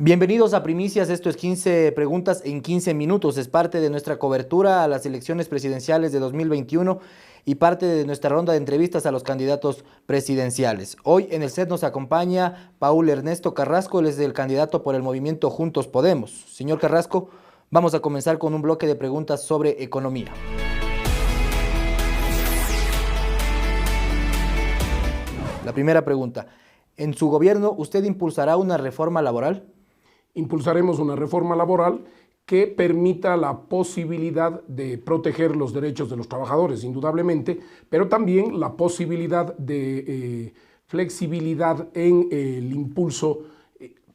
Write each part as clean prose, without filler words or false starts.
Bienvenidos a Primicias, esto es 15 preguntas en 15 minutos, es parte de nuestra cobertura a las elecciones presidenciales de 2021 y parte de nuestra ronda de entrevistas a los candidatos presidenciales. Hoy en el set nos acompaña Paul Ernesto Carrasco, él es el candidato por el movimiento Juntos Podemos. Señor Carrasco, vamos a comenzar con un bloque de preguntas sobre economía. La primera pregunta, ¿en su gobierno usted impulsará una reforma laboral? Impulsaremos una reforma laboral que permita la posibilidad de proteger los derechos de los trabajadores, indudablemente, pero también la posibilidad de flexibilidad en el impulso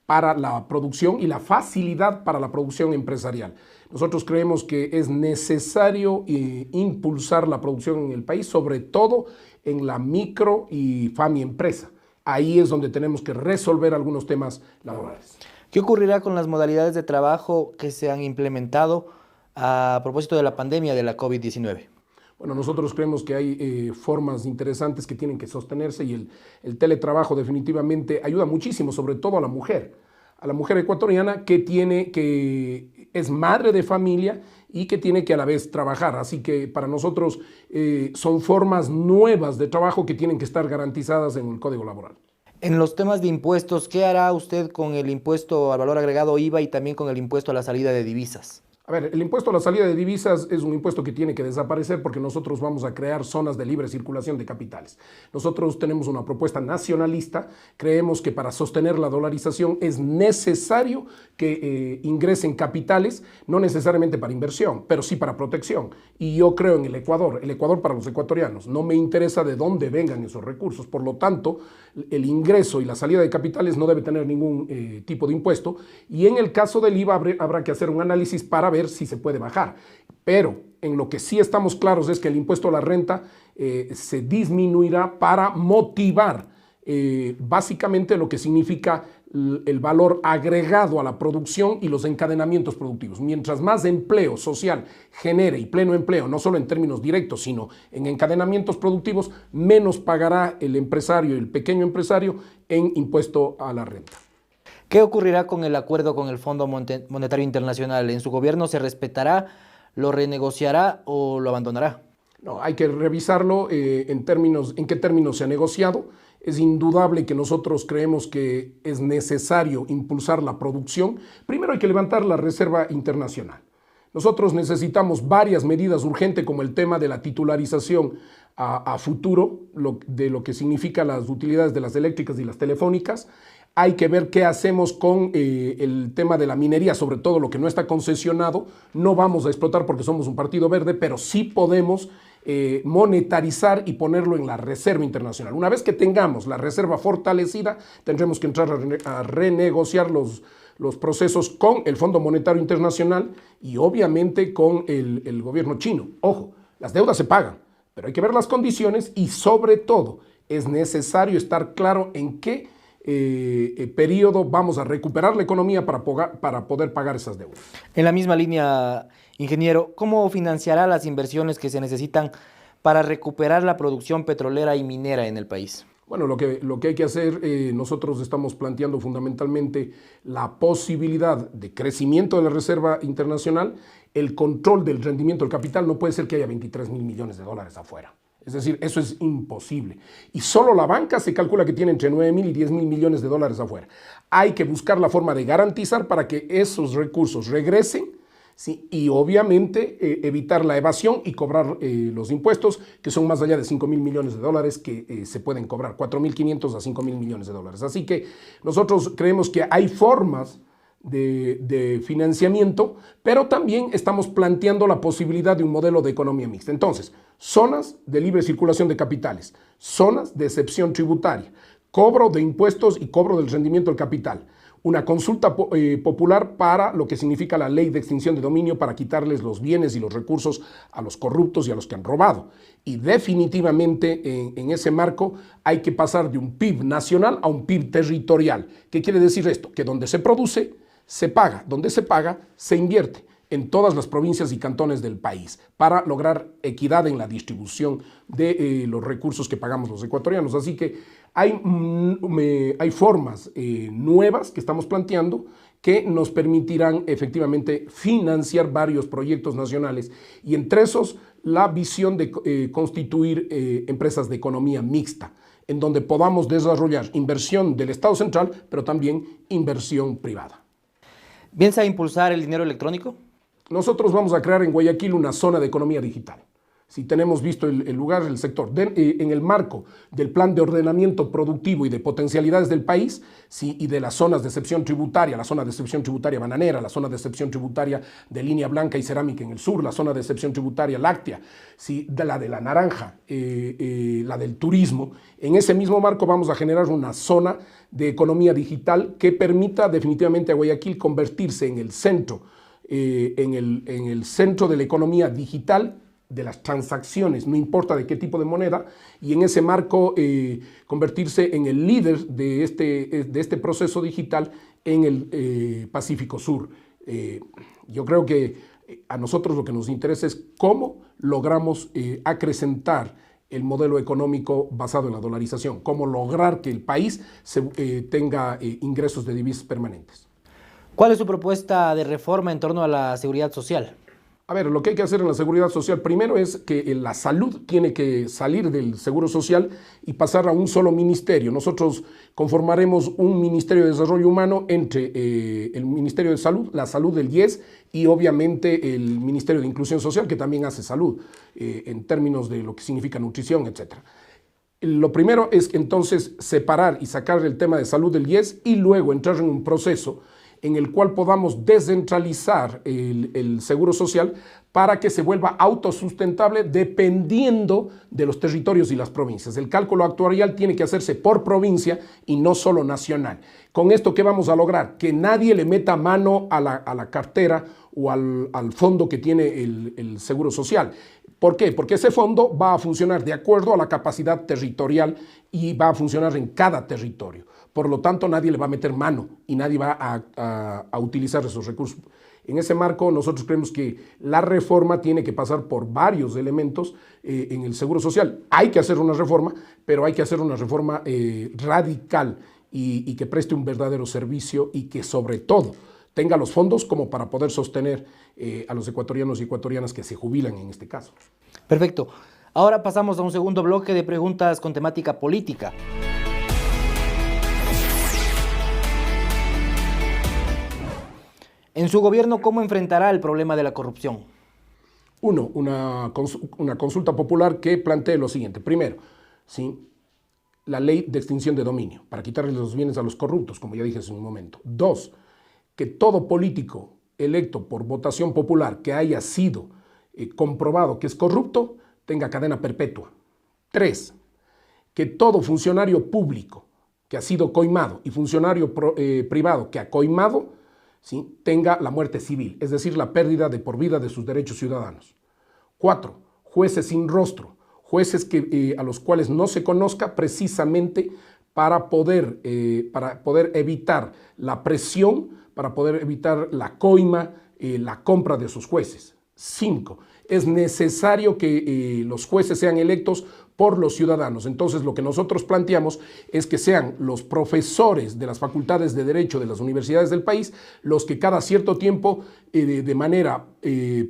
para la producción y la facilidad para la producción empresarial. Nosotros creemos que es necesario impulsar la producción en el país, sobre todo en la micro y FAMI empresa. Ahí es donde tenemos que resolver algunos temas laborales. ¿Qué ocurrirá con las modalidades de trabajo que se han implementado a propósito de la pandemia de la COVID-19? Bueno, nosotros creemos que hay formas interesantes que tienen que sostenerse y el teletrabajo definitivamente ayuda muchísimo, sobre todo a la mujer ecuatoriana que es madre de familia y que tiene que a la vez trabajar. Así que para nosotros son formas nuevas de trabajo que tienen que estar garantizadas en el Código Laboral. En los temas de impuestos, ¿qué hará usted con el impuesto al valor agregado IVA y también con el impuesto a la salida de divisas? A ver, el impuesto a la salida de divisas es un impuesto que tiene que desaparecer porque nosotros vamos a crear zonas de libre circulación de capitales. Nosotros tenemos una propuesta nacionalista, creemos que para sostener la dolarización es necesario que ingresen capitales, no necesariamente para inversión, pero sí para protección. Y yo creo en el Ecuador para los ecuatorianos. No me interesa de dónde vengan esos recursos, por lo tanto, el ingreso y la salida de capitales no debe tener ningún tipo de impuesto. Y en el caso del IVA habrá que hacer un análisis para ver si se puede bajar, pero en lo que sí estamos claros es que el impuesto a la renta se disminuirá para motivar básicamente lo que significa el valor agregado a la producción y los encadenamientos productivos. Mientras más empleo social genere y pleno empleo, no solo en términos directos, sino en encadenamientos productivos, menos pagará el empresario, el pequeño empresario, en impuesto a la renta. ¿Qué ocurrirá con el acuerdo con el Fondo Monetario Internacional? ¿En su gobierno se respetará, lo renegociará o lo abandonará? No, hay que revisarlo en qué términos se ha negociado. Es indudable que nosotros creemos que es necesario impulsar la producción. Primero hay que levantar la reserva internacional. Nosotros necesitamos varias medidas urgentes como el tema de la titularización a futuro, de lo que significa las utilidades de las eléctricas y las telefónicas. Hay que ver qué hacemos con el tema de la minería, sobre todo lo que no está concesionado. No vamos a explotar porque somos un partido verde, pero sí podemos monetarizar y ponerlo en la reserva internacional. Una vez que tengamos la reserva fortalecida, tendremos que entrar a renegociar los procesos con el Fondo Monetario Internacional y obviamente con el gobierno chino. Ojo, las deudas se pagan, pero hay que ver las condiciones y sobre todo es necesario estar claro en qué periodo vamos a recuperar la economía para poder pagar esas deudas. En la misma línea, ingeniero, ¿cómo financiará las inversiones que se necesitan para recuperar la producción petrolera y minera en el país? Bueno, lo que hay que hacer, nosotros estamos planteando fundamentalmente la posibilidad de crecimiento de la reserva internacional, el control del rendimiento del capital. No puede ser que haya 23.000 millones de dólares afuera. Es decir, eso es imposible. Y solo la banca se calcula que tiene entre 9.000 y 10.000 millones de dólares afuera. Hay que buscar la forma de garantizar para que esos recursos regresen, ¿sí? Y obviamente evitar la evasión y cobrar los impuestos, que son más allá de 5.000 millones de dólares que se pueden cobrar, 4.500 a 5.000 millones de dólares. Así que nosotros creemos que hay formas de financiamiento, pero también estamos planteando la posibilidad de un modelo de economía mixta. Entonces, zonas de libre circulación de capitales, zonas de excepción tributaria, cobro de impuestos y cobro del rendimiento del capital, una consulta popular para lo que significa la ley de extinción de dominio para quitarles los bienes y los recursos a los corruptos y a los que han robado. Y definitivamente en ese marco hay que pasar de un PIB nacional a un PIB territorial. ¿Qué quiere decir esto? Que donde se produce, se paga, donde se paga, se invierte en todas las provincias y cantones del país para lograr equidad en la distribución de los recursos que pagamos los ecuatorianos. Así que hay formas nuevas que estamos planteando que nos permitirán efectivamente financiar varios proyectos nacionales y entre esos la visión de constituir empresas de economía mixta, en donde podamos desarrollar inversión del Estado central, pero también inversión privada. ¿Piensa impulsar el dinero electrónico? Nosotros vamos a crear en Guayaquil una zona de economía digital. Si tenemos visto el lugar, el sector, en el marco del plan de ordenamiento productivo y de potencialidades del país, sí, y de las zonas de excepción tributaria, la zona de excepción tributaria bananera, la zona de excepción tributaria de línea blanca y cerámica en el sur, la zona de excepción tributaria láctea, sí, de la naranja, la del turismo, en ese mismo marco vamos a generar una zona de economía digital que permita definitivamente a Guayaquil convertirse en el centro, en el centro de la economía digital, de las transacciones, no importa de qué tipo de moneda, y en ese marco convertirse en el líder de este proceso digital en el Pacífico Sur. Yo creo que a nosotros lo que nos interesa es cómo logramos acrecentar el modelo económico basado en la dolarización, cómo lograr que el país tenga ingresos de divisas permanentes. ¿Cuál es su propuesta de reforma en torno a la seguridad social? A ver, lo que hay que hacer en la seguridad social primero es que la salud tiene que salir del seguro social y pasar a un solo ministerio. Nosotros conformaremos un Ministerio de Desarrollo Humano entre el Ministerio de Salud, la salud del IES y obviamente el Ministerio de Inclusión Social, que también hace salud en términos de lo que significa nutrición, etc. Lo primero es entonces separar y sacar el tema de salud del IES y luego entrar en un proceso en el cual podamos descentralizar el seguro social para que se vuelva autosustentable dependiendo de los territorios y las provincias. El cálculo actuarial tiene que hacerse por provincia y no solo nacional. Con esto, ¿qué vamos a lograr? Que nadie le meta mano a la cartera o al fondo que tiene el seguro social. ¿Por qué? Porque ese fondo va a funcionar de acuerdo a la capacidad territorial y va a funcionar en cada territorio. Por lo tanto, nadie le va a meter mano y nadie va a utilizar esos recursos. En ese marco, nosotros creemos que la reforma tiene que pasar por varios elementos en el seguro social. Hay que hacer una reforma, pero hay que hacer una reforma radical y que preste un verdadero servicio y que sobre todo tenga los fondos como para poder sostener a los ecuatorianos y ecuatorianas que se jubilan en este caso. Perfecto. Ahora pasamos a un segundo bloque de preguntas con temática política. En su gobierno, ¿cómo enfrentará el problema de la corrupción? Uno, una consulta popular que plantee lo siguiente. Primero, ¿sí?, la ley de extinción de dominio, para quitarles los bienes a los corruptos, como ya dije hace un momento. Dos, que todo político electo por votación popular que haya sido comprobado que es corrupto, tenga cadena perpetua. Tres, que todo funcionario público que ha sido coimado y funcionario privado que ha coimado, ¿sí?, tenga la muerte civil, es decir, la pérdida de por vida de sus derechos ciudadanos. 4. Jueces sin rostro, jueces a los cuales no se conozca precisamente para poder evitar la presión, para poder evitar la coima, la compra de sus jueces. 5. Es necesario que los jueces sean electos por los ciudadanos. Entonces, lo que nosotros planteamos es que sean los profesores de las facultades de Derecho de las universidades del país los que cada cierto tiempo, de manera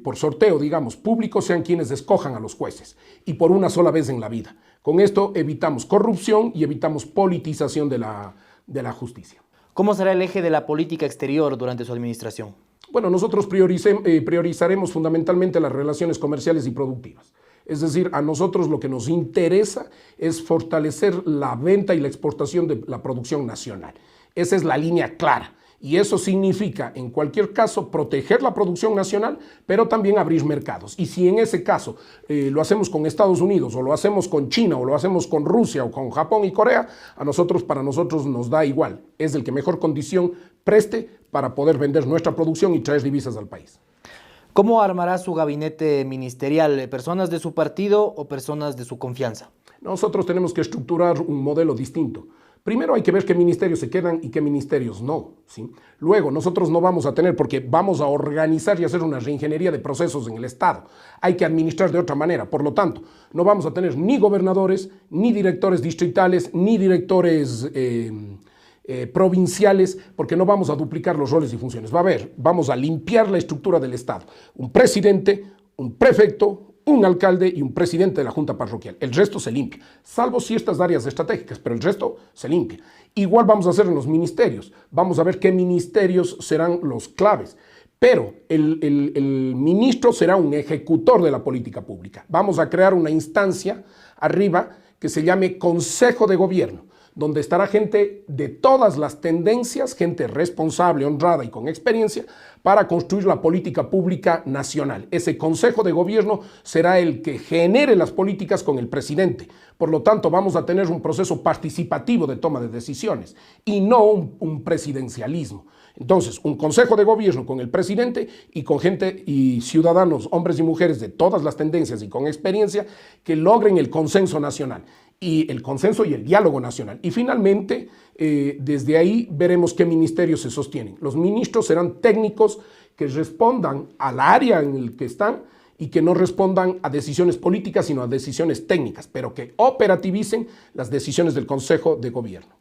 por sorteo, digamos, público, sean quienes escojan a los jueces y por una sola vez en la vida. Con esto evitamos corrupción y evitamos politización de la justicia. ¿Cómo será el eje de la política exterior durante su administración? Bueno, nosotros priorizaremos fundamentalmente las relaciones comerciales y productivas. Es decir, a nosotros lo que nos interesa es fortalecer la venta y la exportación de la producción nacional. Esa es la línea clara. Y eso significa, en cualquier caso, proteger la producción nacional, pero también abrir mercados. Y si en ese caso lo hacemos con Estados Unidos, o lo hacemos con China, o lo hacemos con Rusia, o con Japón y Corea, para nosotros nos da igual. Es el que mejor condición preste para poder vender nuestra producción y traer divisas al país. ¿Cómo armará su gabinete ministerial? ¿Personas de su partido o personas de su confianza? Nosotros tenemos que estructurar un modelo distinto. Primero hay que ver qué ministerios se quedan y qué ministerios no, ¿sí? Luego, nosotros no vamos a tener, porque vamos a organizar y hacer una reingeniería de procesos en el Estado. Hay que administrar de otra manera. Por lo tanto, no vamos a tener ni gobernadores, ni directores distritales, ni directores provinciales, porque no vamos a duplicar los roles y funciones. Vamos a limpiar la estructura del Estado. Un presidente, un prefecto, un alcalde y un presidente de la junta parroquial. El resto se limpia, salvo ciertas áreas estratégicas, pero el resto se limpia. Igual vamos a hacer en los ministerios. Vamos a ver qué ministerios serán los claves. Pero el ministro será un ejecutor de la política pública. Vamos a crear una instancia arriba que se llame Consejo de Gobierno, donde estará gente de todas las tendencias, gente responsable, honrada y con experiencia, para construir la política pública nacional. Ese Consejo de Gobierno será el que genere las políticas con el presidente. Por lo tanto, vamos a tener un proceso participativo de toma de decisiones y no un presidencialismo. Entonces, un Consejo de Gobierno con el presidente y con gente y ciudadanos, hombres y mujeres de todas las tendencias y con experiencia, que logren el consenso nacional y el consenso y el diálogo nacional. Y finalmente, desde ahí veremos qué ministerios se sostienen. Los ministros serán técnicos que respondan al área en el que están y que no respondan a decisiones políticas, sino a decisiones técnicas, pero que operativicen las decisiones del Consejo de Gobierno.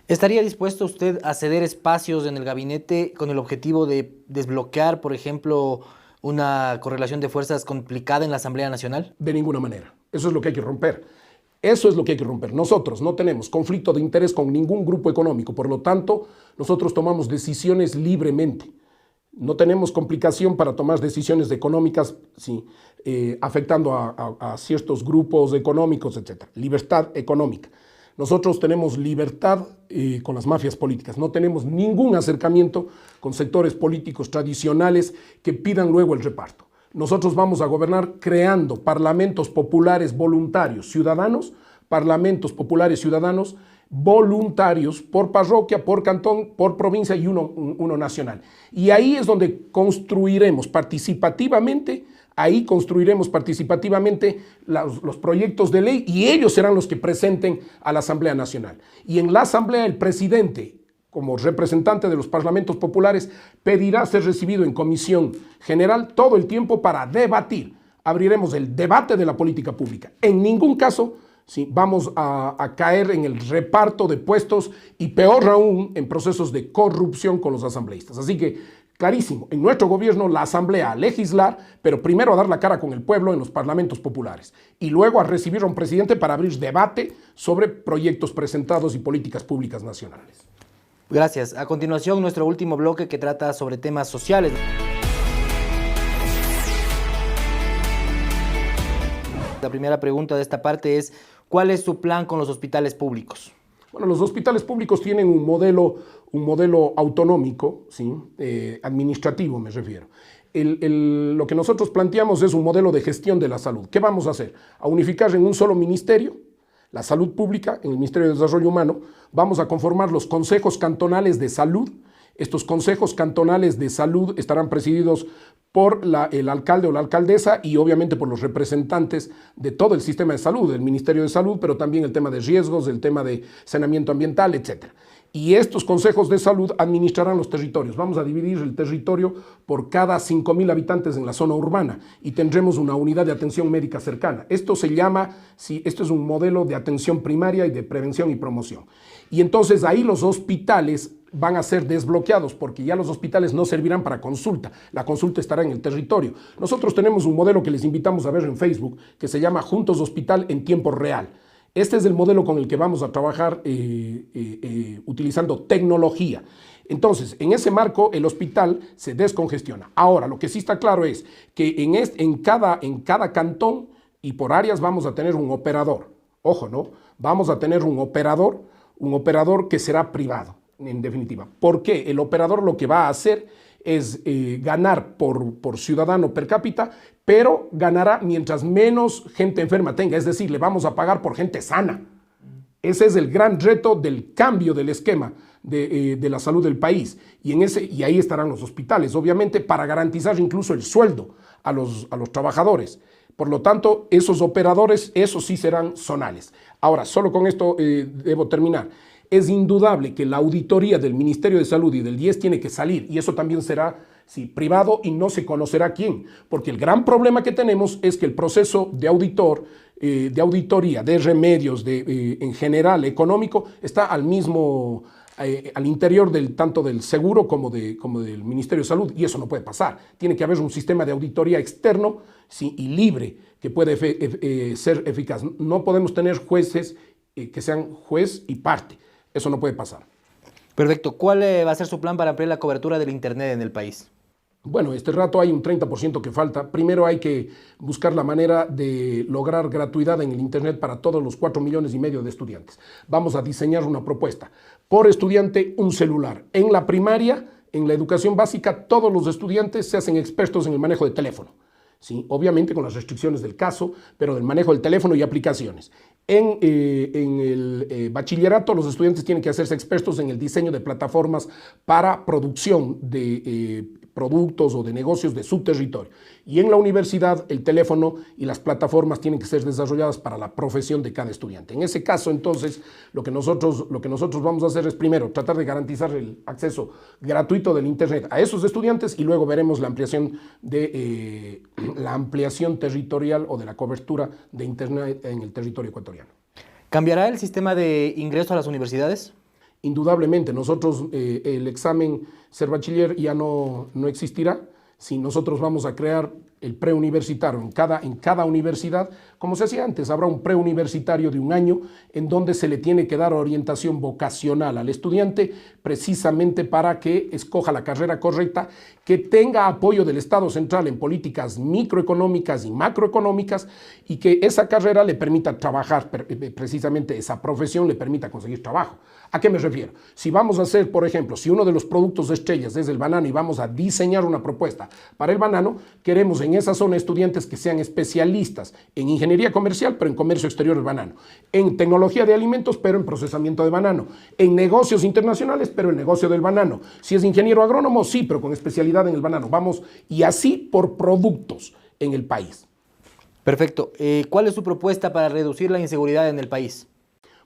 ¿Estaría dispuesto usted a ceder espacios en el gabinete con el objetivo de desbloquear, por ejemplo, una correlación de fuerzas complicada en la Asamblea Nacional? De ninguna manera. Eso es lo que hay que romper. Eso es lo que hay que romper. Nosotros no tenemos conflicto de interés con ningún grupo económico, por lo tanto, nosotros tomamos decisiones libremente. No tenemos complicación para tomar decisiones económicas afectando a ciertos grupos económicos, etc. Libertad económica. Nosotros tenemos libertad con las mafias políticas. No tenemos ningún acercamiento con sectores políticos tradicionales que pidan luego el reparto. Nosotros vamos a gobernar creando parlamentos populares voluntarios ciudadanos, parlamentos populares ciudadanos voluntarios por parroquia, por cantón, por provincia y uno nacional. Y ahí es donde construiremos participativamente los proyectos de ley y ellos serán los que presenten a la Asamblea Nacional. Y en la Asamblea el presidente, como representante de los parlamentos populares, pedirá ser recibido en comisión general todo el tiempo para debatir. Abriremos el debate de la política pública. En ningún caso vamos a caer en el reparto de puestos y peor aún en procesos de corrupción con los asambleístas. Así que, clarísimo, en nuestro gobierno la Asamblea a legislar, pero primero a dar la cara con el pueblo en los parlamentos populares y luego a recibir a un presidente para abrir debate sobre proyectos presentados y políticas públicas nacionales. Gracias. A continuación, nuestro último bloque que trata sobre temas sociales. La primera pregunta de esta parte es, ¿cuál es su plan con los hospitales públicos? Bueno, los hospitales públicos tienen un modelo autonómico, ¿sí? Administrativo me refiero. Lo que nosotros planteamos es un modelo de gestión de la salud. ¿Qué vamos a hacer? A unificar en un solo ministerio la salud pública, en el Ministerio de Desarrollo Humano. Vamos a conformar los consejos cantonales de salud. Estos consejos cantonales de salud estarán presididos por el alcalde o la alcaldesa y obviamente por los representantes de todo el sistema de salud, del Ministerio de Salud, pero también el tema de riesgos, el tema de saneamiento ambiental, etc. Y estos consejos de salud administrarán los territorios. Vamos a dividir el territorio por cada 5.000 habitantes en la zona urbana y tendremos una unidad de atención médica cercana. Esto es un modelo de atención primaria y de prevención y promoción. Y entonces ahí los hospitales van a ser desbloqueados porque ya los hospitales no servirán para consulta. La consulta estará en el territorio. Nosotros tenemos un modelo que les invitamos a ver en Facebook que se llama Juntos Hospital en tiempo real. Este es el modelo con el que vamos a trabajar utilizando tecnología. Entonces, en ese marco, el hospital se descongestiona. Ahora, lo que sí está claro es que en cada cantón y por áreas vamos a tener un operador. Ojo, ¿no? Vamos a tener un operador que será privado, en definitiva. ¿Por qué? El operador lo que va a hacer es ganar por ciudadano per cápita, pero ganará mientras menos gente enferma tenga, es decir, le vamos a pagar por gente sana. Ese es el gran reto del cambio del esquema de la salud del país. Y ahí estarán los hospitales, obviamente, para garantizar incluso el sueldo a los trabajadores. Por lo tanto, esos operadores, esos sí serán zonales. Ahora, solo con esto debo terminar. Es indudable que la auditoría del Ministerio de Salud y del DIES tiene que salir, y eso también será privado y no se conocerá quién, porque el gran problema que tenemos es que el proceso de auditoría, de remedios, en general económico, está al mismo al interior tanto del seguro como del Ministerio de Salud, y eso no puede pasar. Tiene que haber un sistema de auditoría externo, ¿sí?, y libre, que puede ser eficaz. No podemos tener jueces que sean juez y parte. Eso no puede pasar. Perfecto. ¿Cuál va a ser su plan para ampliar la cobertura del Internet en el país? Bueno, este rato hay un 30% que falta. Primero hay que buscar la manera de lograr gratuidad en el Internet para todos los 4,5 millones de estudiantes. Vamos a diseñar una propuesta. Por estudiante, un celular. En la primaria, en la educación básica, todos los estudiantes se hacen expertos en el manejo de teléfono. ¿Sí? Obviamente con las restricciones del caso, pero del manejo del teléfono y aplicaciones. En el bachillerato, los estudiantes tienen que hacerse expertos en el diseño de plataformas para producción de productos o de negocios de su territorio. Y en la universidad, el teléfono y las plataformas tienen que ser desarrolladas para la profesión de cada estudiante. En ese caso, entonces, lo que nosotros vamos a hacer es, primero, tratar de garantizar el acceso gratuito del Internet a esos estudiantes, y luego veremos la ampliación territorial o de la cobertura de Internet en el territorio ecuatoriano. ¿Cambiará el sistema de ingreso a las universidades? Indudablemente, nosotros el examen ser bachiller ya no existirá. Si nosotros vamos a crear el preuniversitario en cada universidad, como se hacía antes, habrá un preuniversitario de 1 año en donde se le tiene que dar orientación vocacional al estudiante precisamente para que escoja la carrera correcta, que tenga apoyo del Estado central en políticas microeconómicas y macroeconómicas, y que esa carrera le permita trabajar, precisamente esa profesión le permita conseguir trabajo. ¿A qué me refiero? Si vamos a hacer, por ejemplo, si uno de los productos estrellas es el banano y vamos a diseñar una propuesta para el banano, queremos en esa zona estudiantes que sean especialistas en ingeniería comercial, pero en comercio exterior del banano, en tecnología de alimentos, pero en procesamiento de banano, en negocios internacionales, pero en negocio del banano. Si es ingeniero agrónomo, sí, pero con especialidad en el banano. Vamos, y así por productos en el país. Perfecto. ¿Cuál es su propuesta para reducir la inseguridad en el país?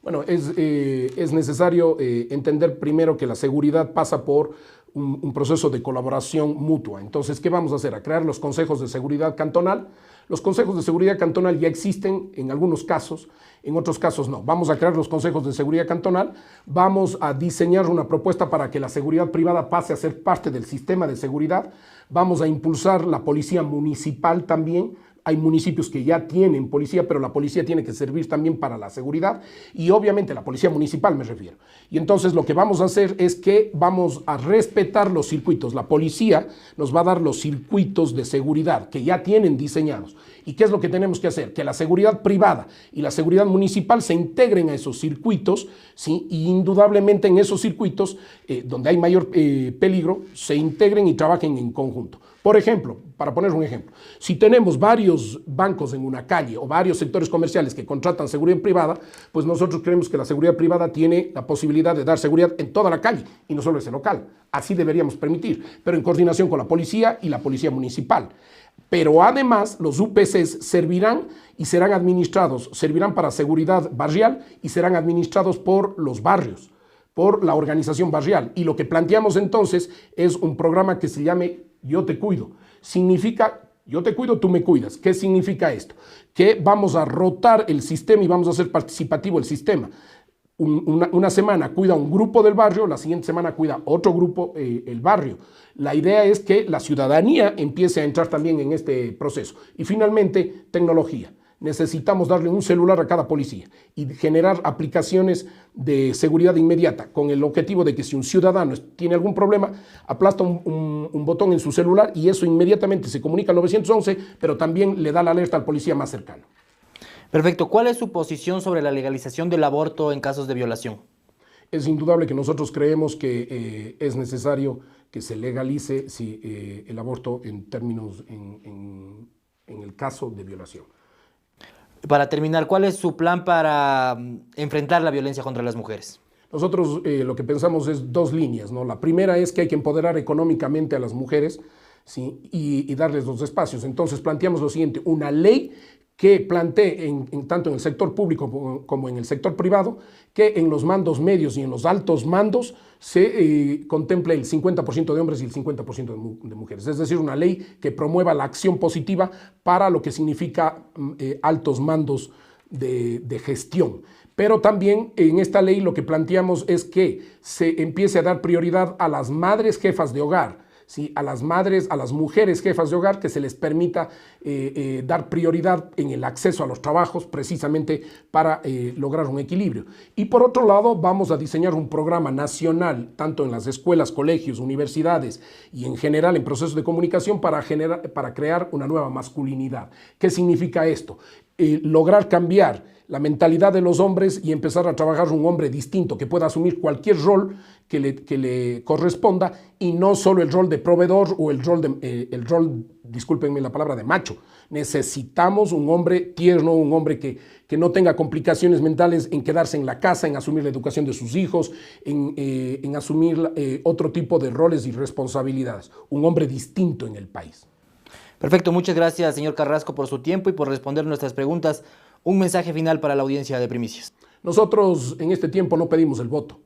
Bueno, es necesario entender primero que la seguridad pasa por un proceso de colaboración mutua. Entonces, ¿qué vamos a hacer? A crear los consejos de seguridad cantonal. Los consejos de seguridad cantonal ya existen en algunos casos, en otros casos no. Vamos a crear los consejos de seguridad cantonal, vamos a diseñar una propuesta para que la seguridad privada pase a ser parte del sistema de seguridad, vamos a impulsar la policía municipal también. Hay municipios que ya tienen policía, pero la policía tiene que servir también para la seguridad, y obviamente la policía municipal me refiero. Y entonces lo que vamos a hacer es que vamos a respetar los circuitos. La policía nos va a dar los circuitos de seguridad que ya tienen diseñados. ¿Y qué es lo que tenemos que hacer? Que la seguridad privada y la seguridad municipal se integren a esos circuitos, ¿sí? Y indudablemente en esos circuitos, donde hay mayor peligro, se integren y trabajen en conjunto. Por ejemplo, para poner un ejemplo, si tenemos varios bancos en una calle o varios sectores comerciales que contratan seguridad privada, pues nosotros creemos que la seguridad privada tiene la posibilidad de dar seguridad en toda la calle y no solo ese local. Así deberíamos permitir, pero en coordinación con la policía y la policía municipal. Pero además los UPCs servirán y serán administrados, servirán para seguridad barrial y serán administrados por los barrios, por la organización barrial. Y lo que planteamos entonces es un programa que se llame Yo te cuido. Significa, yo te cuido, tú me cuidas. ¿Qué significa esto? Que vamos a rotar el sistema y vamos a hacer participativo el sistema. Una semana cuida un grupo del barrio, la siguiente semana cuida otro grupo el barrio. La idea es que la ciudadanía empiece a entrar también en este proceso. Y finalmente, tecnología. Necesitamos darle un celular a cada policía y generar aplicaciones de seguridad inmediata con el objetivo de que si un ciudadano tiene algún problema, aplasta un botón en su celular y eso inmediatamente se comunica al 911, pero también le da la alerta al policía más cercano. Perfecto. ¿Cuál es su posición sobre la legalización del aborto en casos de violación? Es indudable que nosotros creemos que es necesario que se legalice el aborto en términos, en el caso de violación. Para terminar, ¿cuál es su plan para enfrentar la violencia contra las mujeres? Nosotros lo que pensamos es 2 líneas, ¿no? La primera es que hay que empoderar económicamente a las mujeres, ¿sí? y darles los espacios. Entonces planteamos lo siguiente, una ley que plantee tanto en el sector público como en el sector privado, que en los mandos medios y en los altos mandos se contemple el 50% de hombres y el 50% de mujeres. Es decir, una ley que promueva la acción positiva para lo que significa altos mandos de gestión. Pero también en esta ley lo que planteamos es que se empiece a dar prioridad a las madres jefas de hogar, ¿sí? A las mujeres jefas de hogar, que se les permita dar prioridad en el acceso a los trabajos precisamente para lograr un equilibrio. Y por otro lado, vamos a diseñar un programa nacional, tanto en las escuelas, colegios, universidades y en general en procesos de comunicación para crear una nueva masculinidad. ¿Qué significa esto? Lograr cambiar la mentalidad de los hombres y empezar a trabajar un hombre distinto, que pueda asumir cualquier rol que le corresponda y no solo el rol de proveedor o el rol, discúlpenme la palabra, de macho. Necesitamos un hombre tierno, un hombre que no tenga complicaciones mentales en quedarse en la casa, en asumir la educación de sus hijos, en asumir otro tipo de roles y responsabilidades. Un hombre distinto en el país. Perfecto, muchas gracias, señor Carrasco, por su tiempo y por responder nuestras preguntas. Un mensaje final para la audiencia de Primicias. Nosotros en este tiempo no pedimos el voto,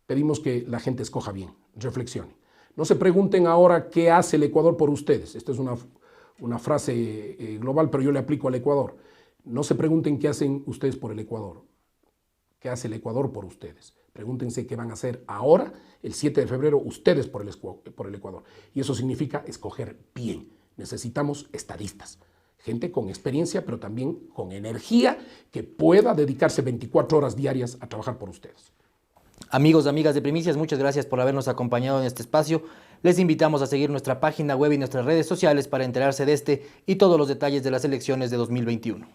pedimos que la gente escoja bien, reflexione. No se pregunten ahora qué hace el Ecuador por ustedes. Esta es una frase global, pero yo le aplico al Ecuador. No se pregunten qué hacen ustedes por el Ecuador, qué hace el Ecuador por ustedes. Pregúntense qué van a hacer ahora, el 7 de febrero, ustedes por el Ecuador. Y eso significa escoger bien. Necesitamos estadistas. Gente con experiencia, pero también con energía, que pueda dedicarse 24 horas diarias a trabajar por ustedes. Amigos, amigas de Primicias, muchas gracias por habernos acompañado en este espacio. Les invitamos a seguir nuestra página web y nuestras redes sociales para enterarse de este y todos los detalles de las elecciones de 2021.